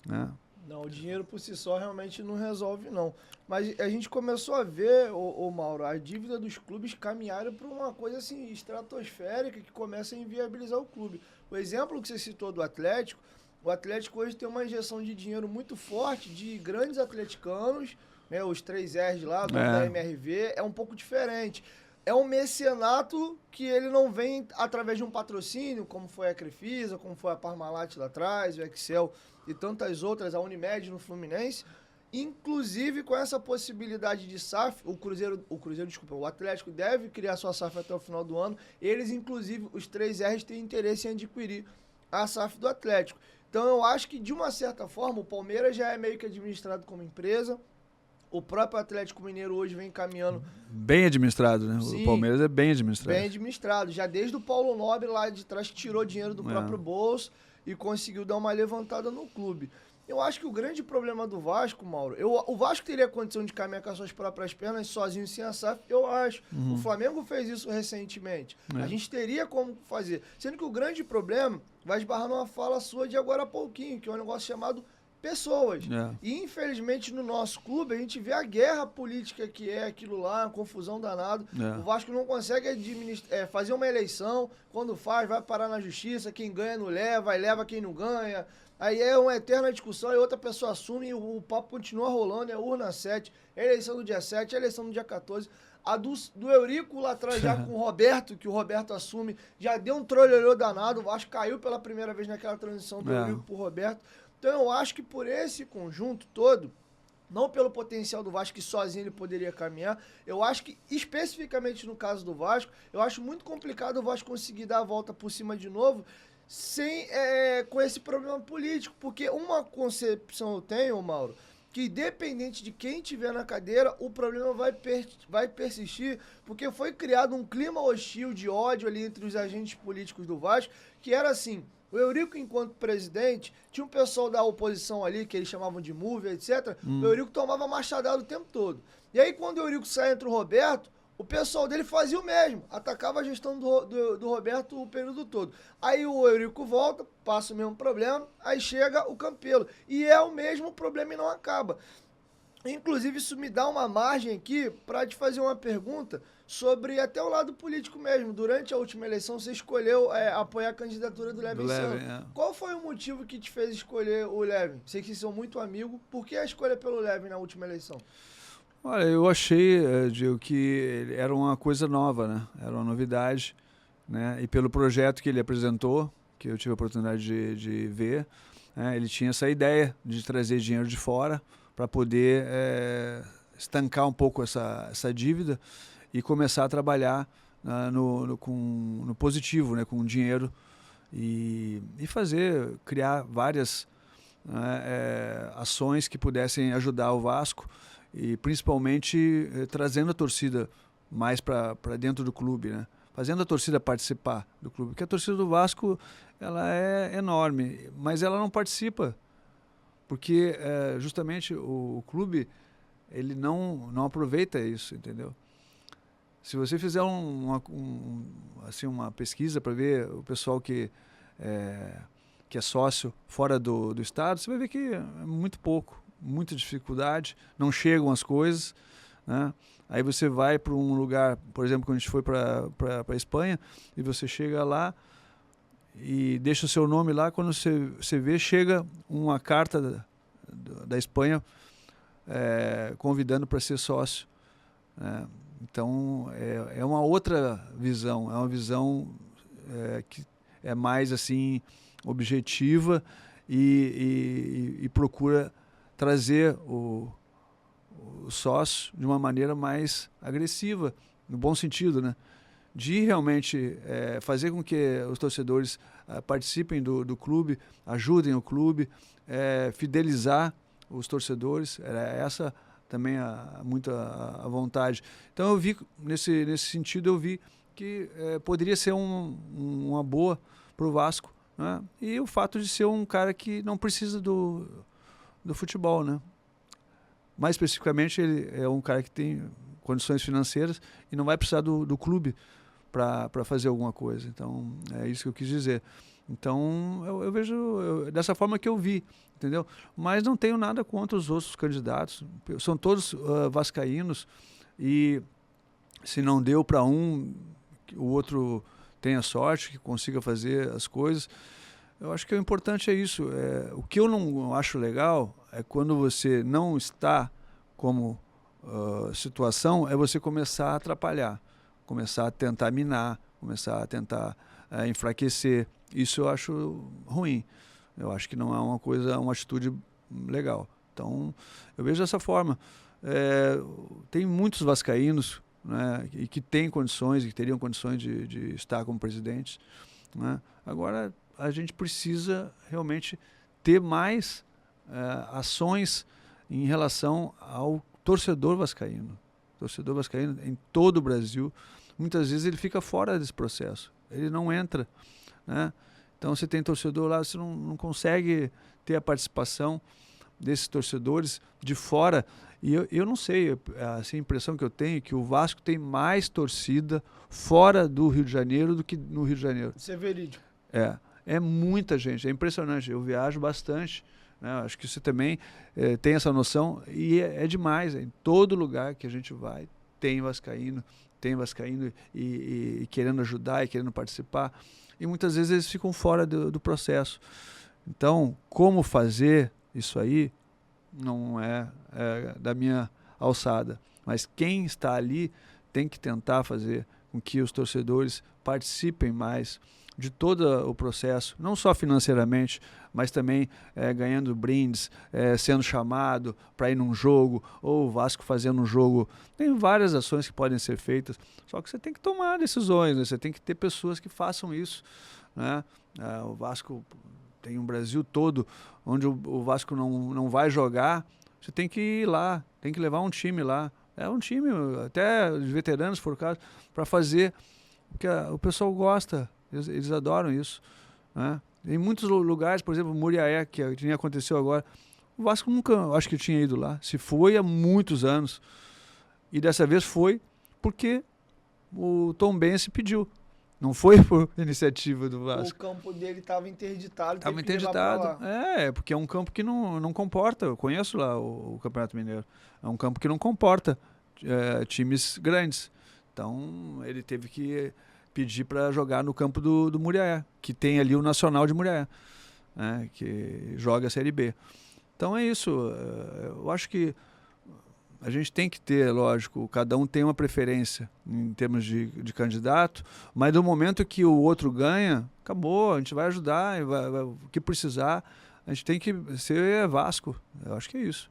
né? Não, o dinheiro por si só realmente não resolve, não. Mas a gente começou a ver, ô Mauro, a dívida dos clubes caminharam para uma coisa assim estratosférica que começa a inviabilizar o clube. O exemplo que você citou do Atlético, o Atlético hoje tem uma injeção de dinheiro muito forte de grandes atleticanos, né, os 3 R's lá, dono da É, MRV, é um pouco diferente. É um mecenato que ele não vem através de um patrocínio, como foi a Crefisa, como foi a Parmalat lá atrás, o Excel e tantas outras, a Unimed no Fluminense. Inclusive com essa possibilidade de SAF, desculpa, o Atlético deve criar sua SAF até o final do ano. Eles, inclusive, os 3Rs têm interesse em adquirir a SAF do Atlético. Então eu acho que, de uma certa forma, o Palmeiras já é meio que administrado como empresa. O próprio Atlético Mineiro hoje vem caminhando, bem administrado, né? O sim, Palmeiras é bem bem administrado. administrado. Já desde o Paulo Nobre lá de trás, que tirou dinheiro do É. próprio bolso e conseguiu dar uma levantada no clube. Eu acho que o grande problema do Vasco, Mauro, o Vasco teria condição de caminhar com as suas próprias pernas, sozinho, sem a SAF, eu acho. O Flamengo fez isso recentemente. A É. gente teria como fazer. Sendo que o grande problema vai esbarrar numa fala sua de agora a pouquinho, que é um negócio chamado pessoas. É. E infelizmente no nosso clube a gente vê a guerra política que é aquilo lá, a confusão danada. É. O Vasco não consegue fazer uma eleição, quando faz, vai parar na justiça, quem ganha não leva, aí leva quem não ganha. Aí é uma eterna discussão, e outra pessoa assume e o papo continua rolando, é urna 7, é eleição do dia 7, é eleição do dia 14. A do Eurico lá atrás já com o Roberto, que o Roberto assume, já deu um trololhô danado, o Vasco caiu pela primeira vez naquela transição do Eurico pro Roberto. Então eu acho que por esse conjunto todo, não pelo potencial do Vasco, que sozinho ele poderia caminhar, eu acho que, especificamente no caso do Vasco, eu acho muito complicado o Vasco conseguir dar a volta por cima de novo, com esse problema político, porque uma concepção eu tenho, Mauro, que independente de quem tiver na cadeira, o problema vai persistir, porque foi criado um clima hostil de ódio ali entre os agentes políticos do Vasco, que era assim: o Eurico, enquanto presidente, tinha um pessoal da oposição ali, que eles chamavam de MUV, etc. O Eurico tomava machadada o tempo todo. E aí, quando o Eurico sai entre o Roberto, o pessoal dele fazia o mesmo, atacava a gestão do Roberto o período todo. Aí o Eurico volta, passa o mesmo problema, aí chega o Campelo. E é o mesmo problema e não acaba. Inclusive, isso me dá uma margem aqui para te fazer uma pergunta sobre até o lado político mesmo. Durante a última eleição, você escolheu apoiar a candidatura do Levin Do Levin, Santos. é. Qual foi o motivo que te fez escolher o Levin? Sei que vocês são muito amigos. Por que a escolha pelo Levin na última eleição? Olha, eu achei, Diego, que era uma coisa nova, né? Era uma novidade, né? E pelo projeto que ele apresentou, que eu tive a oportunidade de ver, né? Ele tinha essa ideia de trazer dinheiro de fora para poder estancar um pouco essa dívida e começar a trabalhar no positivo, né? Com dinheiro e criar várias, né, ações que pudessem ajudar o Vasco e principalmente trazendo a torcida mais para dentro do clube, né? Fazendo a torcida participar do clube, porque a torcida do Vasco ela é enorme, mas ela não participa, porque justamente o clube ele não aproveita isso, entendeu? Se você fizer assim, uma pesquisa para ver o pessoal que é sócio fora do estado, você vai ver que é muito pouco, muita dificuldade, não chegam as coisas, né? Aí você vai para um lugar, por exemplo, quando a gente foi para a Espanha, e você chega lá e deixa o seu nome lá, quando você vê, chega uma carta da Espanha convidando para ser sócio, né? Então, é uma outra visão, é uma visão que é mais assim objetiva e procura trazer o sócio de uma maneira mais agressiva, no bom sentido, né? De realmente fazer com que os torcedores participem do clube, ajudem o clube, fidelizar os torcedores, era essa também muita a vontade. Então eu vi, nesse sentido, eu vi que poderia ser uma boa para o Vasco, né? E o fato de ser um cara que não precisa do futebol, né? Mais especificamente, ele é um cara que tem condições financeiras e não vai precisar do clube para fazer alguma coisa. Então, é isso que eu quis dizer. Então, eu vejo dessa forma que eu vi, entendeu? Mas não tenho nada contra os outros candidatos. São todos vascaínos e se não deu para um, o outro tenha sorte, que consiga fazer as coisas. Eu acho que o importante é isso. O que eu não acho legal é quando você não está como situação, é você começar a atrapalhar, começar a tentar minar, começar a tentar enfraquecer. Isso eu acho ruim. Eu acho que não é uma atitude legal. Então, eu vejo dessa forma. Tem muitos vascaínos, né, e que têm condições, que teriam condições de estar como presidentes, né? Agora, a gente precisa realmente ter mais ações em relação ao torcedor vascaíno. Torcedor vascaíno em todo o Brasil, muitas vezes ele fica fora desse processo, ele não entra, né? Então, você tem torcedor lá, você não consegue ter a participação desses torcedores de fora. E eu não sei, assim, a impressão que eu tenho é que o Vasco tem mais torcida fora do Rio de Janeiro do que no Rio de Janeiro. Isso é verídico. É muita gente, é impressionante. Eu viajo bastante, né? Acho que você também tem essa noção e é demais. Em todo lugar que a gente vai tem vascaíno e querendo ajudar e querendo participar. E muitas vezes eles ficam fora do processo. Então, como fazer isso aí não é da minha alçada. Mas quem está ali tem que tentar fazer com que os torcedores participem mais de todo o processo, não só financeiramente, mas também ganhando brindes, sendo chamado para ir num jogo, ou o Vasco fazendo um jogo. Tem várias ações que podem ser feitas, só que você tem que tomar decisões, né? Você tem que ter pessoas que façam isso, né? O Vasco tem um Brasil todo onde o Vasco não vai jogar, você tem que ir lá, tem que levar um time lá. É um time, até os veteranos, se for o caso, para fazer, porque o pessoal gosta. Eles adoram isso, né? Em muitos lugares, por exemplo, Muriaé, que nem aconteceu agora, o Vasco nunca, acho que tinha ido lá. Se foi há muitos anos. E dessa vez foi porque o Tombense pediu. Não foi por iniciativa do Vasco. O campo dele estava interditado. Estava interditado. Porque é um campo que não comporta. Eu conheço lá o Campeonato Mineiro. É um campo que não comporta times grandes. Então, ele teve que pedir para jogar no campo do Muriaé, que tem ali o Nacional de Muriaé, né, que joga a Série B. Então é isso. Eu acho que a gente tem que ter, lógico, cada um tem uma preferência em termos de candidato, mas no momento que o outro ganha, acabou, a gente vai ajudar, o que precisar, a gente tem que ser Vasco. Eu acho que é isso.